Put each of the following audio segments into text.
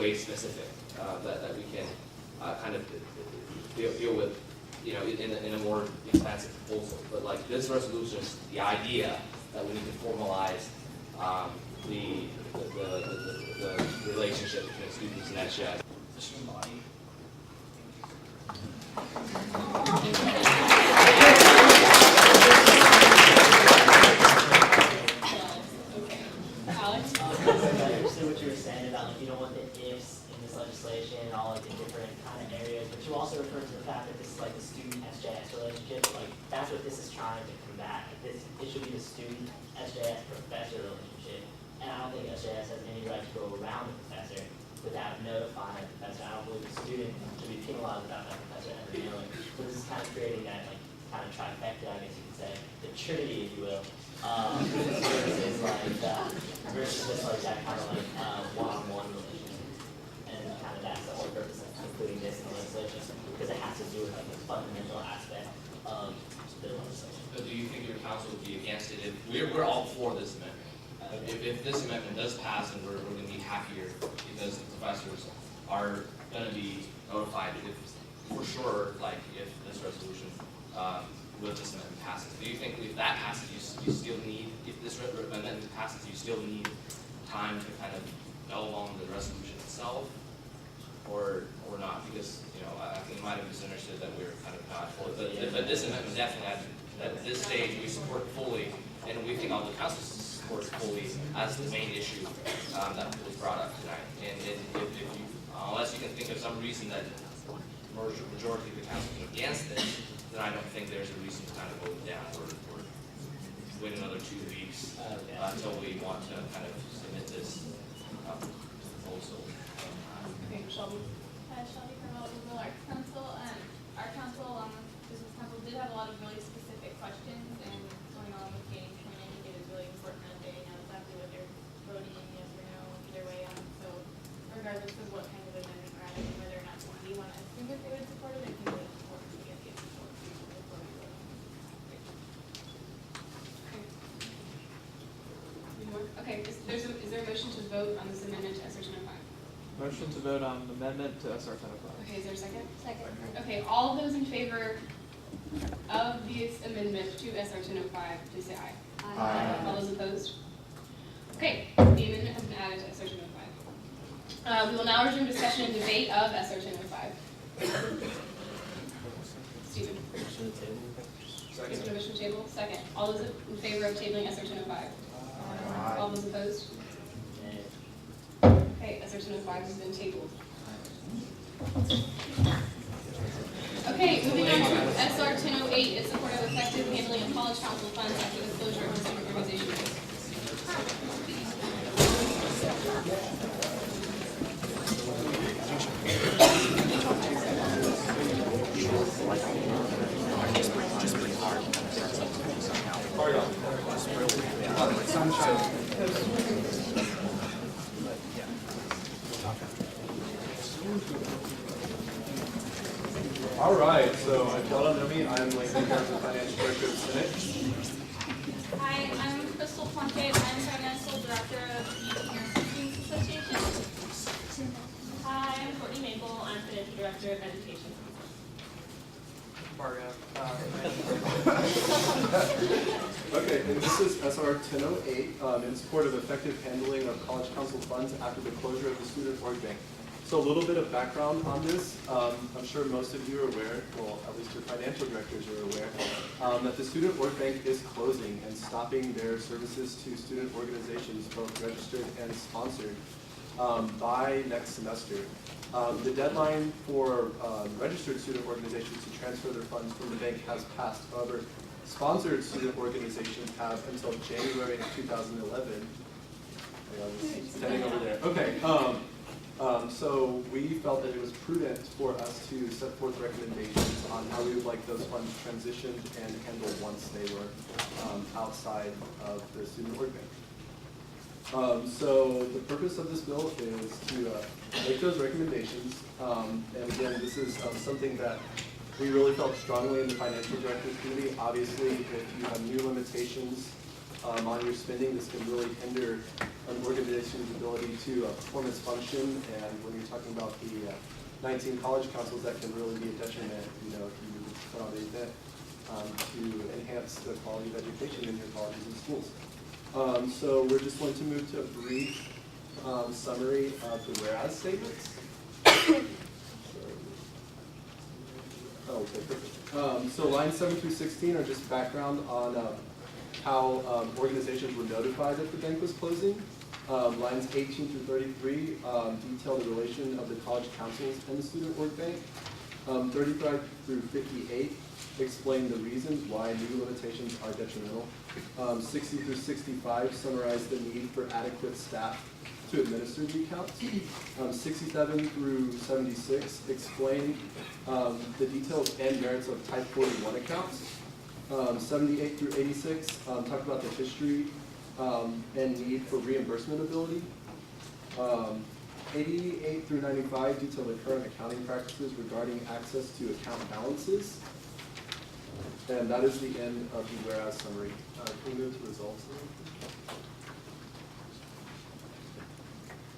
way specific that we can kind of deal with, you know, in a more expansive proposal. But like this resolution is the idea that we need to formalize the relationship between students and SJS. You don't want the ifs in this legislation and all like the different kind of areas, but you also refer to the fact that this is like the student SJS relationship. Like that's what this is trying to combat. It should be the student SJS professor relationship, and I don't think SJS has any right to go around the professor without notifying the professor. I don't believe the student should be penalized without that professor ever knowing. So this is kind of creating that like kind of trifecta, I guess you could say, the trinity, if you will. Versus just like that kind of like one-on-one relationship, and kind of that's the whole purpose of including this in the legislation, because it has to do with like the fundamental aspect of the legislation. So do you think your council would be against it? If we're all for this amendment. If this amendment does pass, and we're going to be happier because the professors are going to be notified if for sure, like if this resolution with this amendment passes. Do you think if that passes, you still need, if this amendment passes, you still need time to kind of delve on the resolution itself, or not? Because, you know, I think you might have misunderstood that we were kind of not for it. But this amendment definitely, at this stage, we support fully, and we think all the council supports fully as the main issue that was brought up tonight. And if you, unless you can think of some reason that the majority of the council is against it, then I don't think there's a reason to kind of vote it down or wait another 2 weeks until we want to kind of submit this proposal. Okay, Shelby. Shelby from Louisville Arts Council. Our council, along with Business Council, did have a lot of really specific questions, and going on with gaining training, I think it is really important that they know exactly what they're voting in, yes or no, either way. So regardless of what kind of amendment we're adding, whether or not we want to assume that they would support it, I think it's important to get the support before we vote. Okay, is there a motion to vote on this amendment to SR 1005? Motion to vote on the amendment to SR 1005. Okay, is there a second? Second. Okay, all those in favor of this amendment to SR 1005, please say aye. Aye. All those opposed? Okay, the amendment has been added to SR 1005. We will now resume discussion and debate of SR 1005. Stephen. Motion to table. Second. Motion to table. Second. All those in favor of tabling SR 1005? All those opposed? Okay, SR 1005 has been tabled. Okay, moving on to SR 1008 in support of effective handling of college council funds after the closure of the student organization. All right, so if y'all don't know me, I'm Lakeland Garza, the Financial Director of Senate. Hi, I'm Crystal Plunkett. I'm Financial Director of the Nursing Students Association. Hi, I'm Courtney Maple. I'm Financial Director of Education. Okay, and this is SR 1008 in support of effective handling of college council funds after the closure of the Student Org Bank. So a little bit of background on this. I'm sure most of you are aware, well, at least your financial directors are aware, that the Student Org Bank is closing and stopping their services to student organizations, both registered and sponsored, by next semester. The deadline for registered student organizations to transfer their funds from the bank has passed. However, sponsored student organizations have until January of 2011. I was standing over there. Okay. So we felt that it was prudent for us to set forth recommendations on how we would like those funds transitioned and handled once they were outside of the Student Org Bank. So the purpose of this bill is to make those recommendations. And again, this is something that we really felt strongly in the financial directors committee. Obviously, if you have new limitations on your spending, this can really hinder an organization's ability to perform its function, and when you're talking about the 19 college councils, that can really be a detriment, you know, if you put on the event to enhance the quality of education in your colleges and schools. So we're just going to move to a brief summary of the whereas statements. Okay, perfect. So lines 7 through 16 are just background on how organizations were notified that the bank was closing. Lines 18 through 33 detail the relation of the college councils and the student org bank. 35 through 58 explain the reasons why new limitations are detrimental. 60 through 65 summarize the need for adequate staff to administer the accounts. 67 through 76 explain the details and merits of Type 41 accounts. 78 through 86 talk about the history and need for reimbursement ability. 88 through 95 detail the current accounting practices regarding access to account balances. And that is the end of the whereas summary. Can we move to results?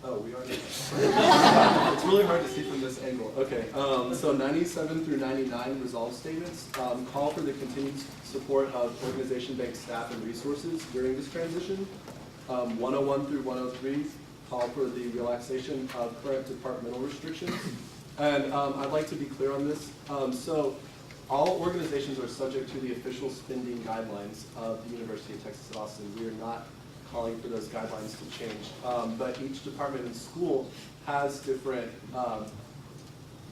Oh, we are. It's really hard to see from this angle. Okay, so 97 through 99 resolve statements call for the continued support of organization bank staff and resources during this transition. 101 through 103 call for the relaxation of current departmental restrictions. And I'd like to be clear on this. So all organizations are subject to the official spending guidelines of the University of Texas at Austin. We are not calling for those guidelines to change. But each department and school has different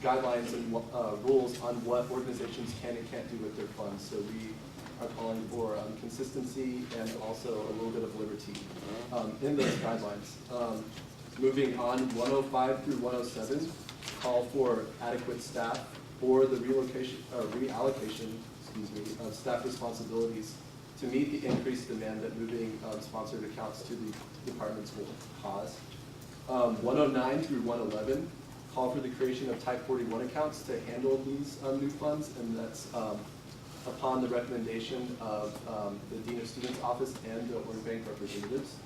guidelines and rules on what organizations can and can't do with their funds. So we are calling for consistency and also a little bit of liberty in those guidelines. Moving on, 105 through 107 call for adequate staff or the reallocation of staff responsibilities to meet the increased demand that moving sponsored accounts to the departments will cause. 109 through 111 call for the creation of Type 41 accounts to handle these new funds, and that's upon the recommendation of the Dean of Students Office and the org bank representatives.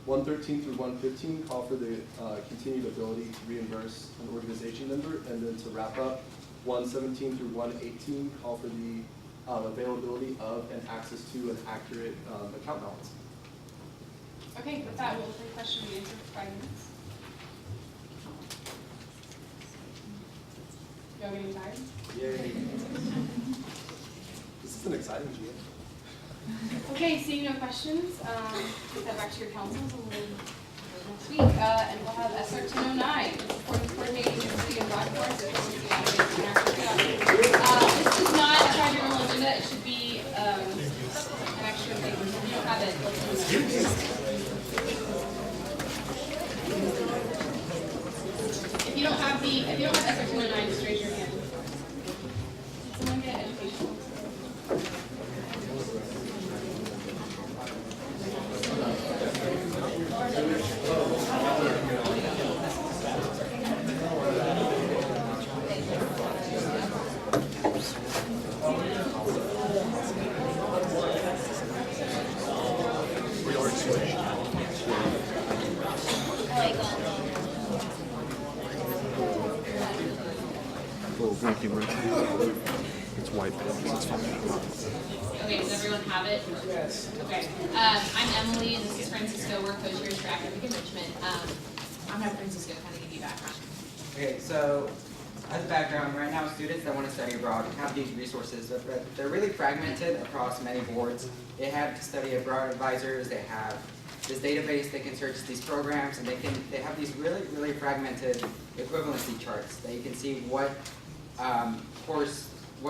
113 through 115 call for the continued ability to reimburse an organization member, and then to wrap up, 117 through 118 call for the availability of and access to an accurate account balance. Okay, with that, we'll take question and answer for 5 minutes. Y'all getting tired? Yay. This is an exciting year. Okay, seeing no questions, take that back to your councils and we'll next week. And we'll have SR 1009, supporting coordinating the city of Rockport. This is not a 5-year-old agenda. It should be an extra thing. If you don't have it, if you don't have SR 1009, just raise your hand. Did someone get educational? Blinky ring. It's white pages, it's fine. Okay, does everyone have it? Yes. Okay. I'm Emily, and this is Francisco. We're co-chairs for academic enrichment. I'm going to have Francisco kind of give you background. Okay, so as background, right now students that want to study abroad have these resources, but they're really fragmented across many boards. They have study abroad advisors, they have this database, they can search these programs, and they have these really fragmented equivalency charts that you can see what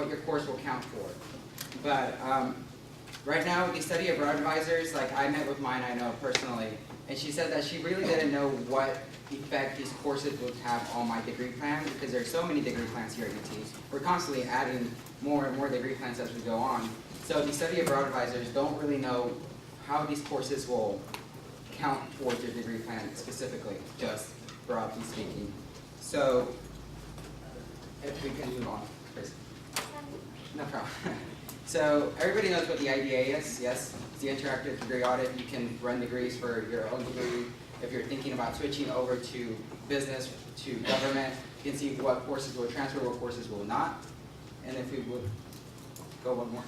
your course will count for. But right now, the study abroad advisors, like I met with mine, I know personally, and she said that she really didn't know what effect these courses would have on my degree plan, because there's so many degree plans here at UT. We're constantly adding more and more degree plans as we go on. So the study abroad advisors don't really know how these courses will count towards your degree plan specifically, just broadly speaking. So if we can move on, please. No problem. So everybody knows what the IDA is, yes? It's the interactive degree audit. You can run degrees for your own degree. If you're thinking about switching over to business, to government, you can see what courses will transfer, what courses will not. And if we would go one more.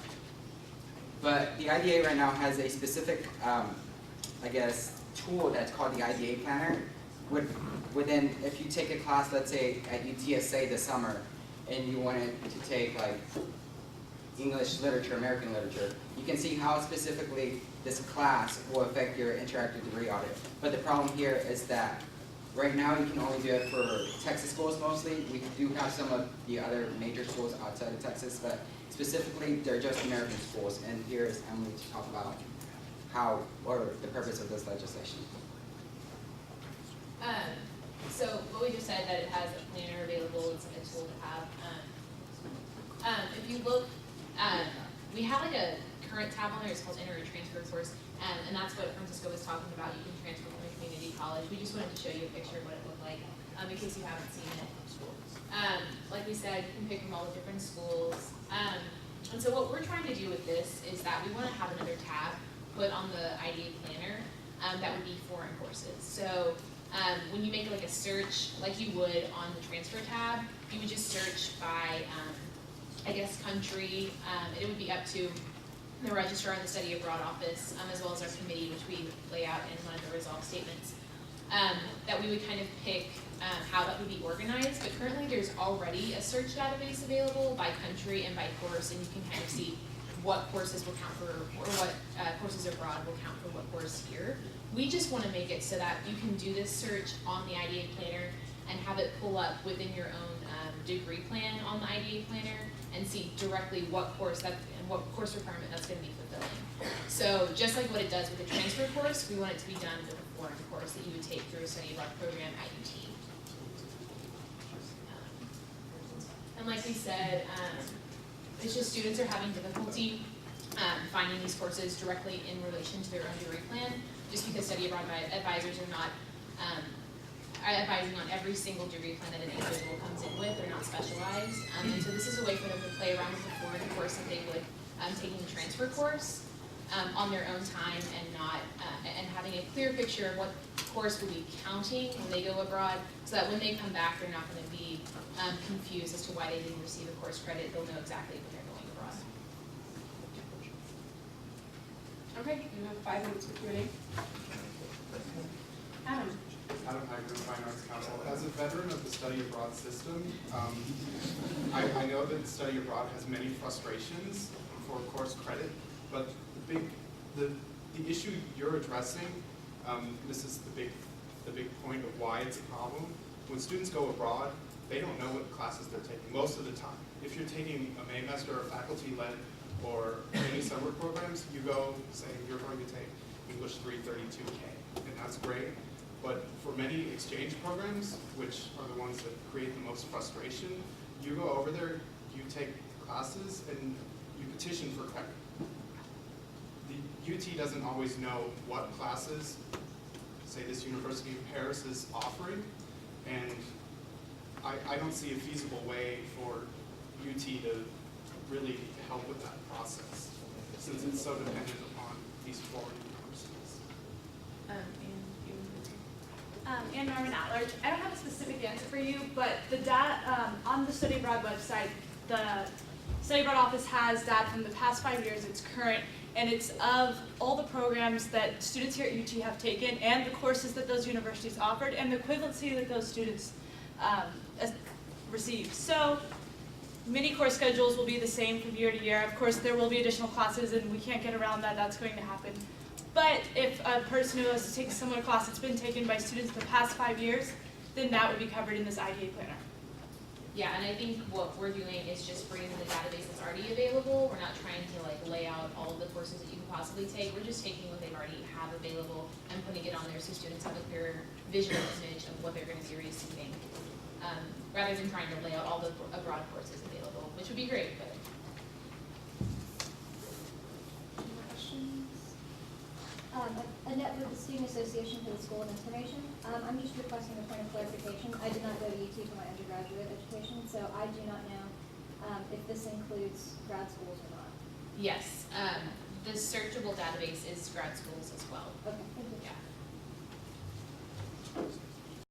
But the IDA right now has a specific, I guess, tool that's called the IDA Planner. Within, if you take a class, let's say at UTSA this summer, and you wanted to take like English literature, American literature, you can see how specifically this class will affect your interactive degree audit. But the problem here is that right now you can only do it for Texas schools mostly. We do have some of the other major schools outside of Texas, but specifically they're just American schools. And here is Emily to talk about how, or the purpose of this legislation. So what we just said, that it has a planner available, it's like a tool to have. If you look, we have like a current tab on there, it's called Enter a Transfer Course, and that's what Francisco was talking about. You can transfer from a community college. We just wanted to show you a picture of what it looked like, in case you haven't seen it. Like we said, you can pick from all the different schools. And so what we're trying to do with this is that we want to have another tab put on the IDA Planner that would be foreign courses. So when you make like a search, like you would on the transfer tab, you would just search by, I guess, country. It would be up to the registrar and the study abroad office, as well as our committee, which we lay out in one of the resolve statements, that we would kind of pick how that would be organized. But currently there's already a search database available by country and by course, and you can kind of see what courses will count for, or what courses abroad will count for what course here. We just want to make it so that you can do this search on the IDA Planner and have it pull up within your own degree plan on the IDA Planner and see directly what course that and what course requirement that's going to be fulfilling. So just like what it does with a transfer course, we want it to be done with a foreign course that you would take through a study abroad program at UT. And like we said, it's just students are having difficulty finding these courses directly in relation to their own degree plan, just because study abroad advisors are not advising on every single degree plan that an individual comes in with. They're not specialized. And so this is a way for them to play around with the foreign course that they would taking the transfer course on their own time, and not and having a clear picture of what course will be counting when they go abroad, so that when they come back, they're not going to be confused as to why they didn't receive a course credit. They'll know exactly when they're going abroad. Okay, you have 5 minutes for Q&A. Adam. Adam Hagner, Fine Arts Council. As a veteran of the study abroad system, I know that study abroad has many frustrations for course credit, but the issue you're addressing, this is the big point of why it's a problem. When students go abroad, they don't know what classes they're taking most of the time. If you're taking a Maymester or faculty-led or any summer programs, you go say you're going to take English 332K, and that's great. But for many exchange programs, which are the ones that create the most frustration, you go over there, you take classes, and you petition for credit. The UT doesn't always know what classes, say this University of Paris is offering, and I don't see a feasible way for UT to really help with that process, since it's so dependent upon these foreign universities. And Norman at-large. I don't have a specific answer for you, but the data on the Study Abroad website, the Study Abroad office has data from the past 5 years. It's current, and it's of all the programs that students here at UT have taken, and the courses that those universities offered, and the equivalency that those students receive. So many course schedules will be the same from year to year. Of course, there will be additional classes, and we can't get around that. That's going to happen. But if a person who has to take a similar class that's been taken by students the past 5 years, then that would be covered in this IDA planner. Yeah, and I think what we're doing is just bringing the database that's already available. We're not trying to like lay out all of the courses that you can possibly take. We're just taking what they've already have available and putting it on there so students have a clear visual image of what they're going to be receiving, rather than trying to lay out all the abroad courses available, which would be great, but. Annette with the Student Association for the School of Information. I'm just requesting a point of clarification. I did not go to UT for my undergraduate education, so I do not know if this includes grad schools or not. Yes, the searchable database is grad schools as well. Okay, thank you. Yeah.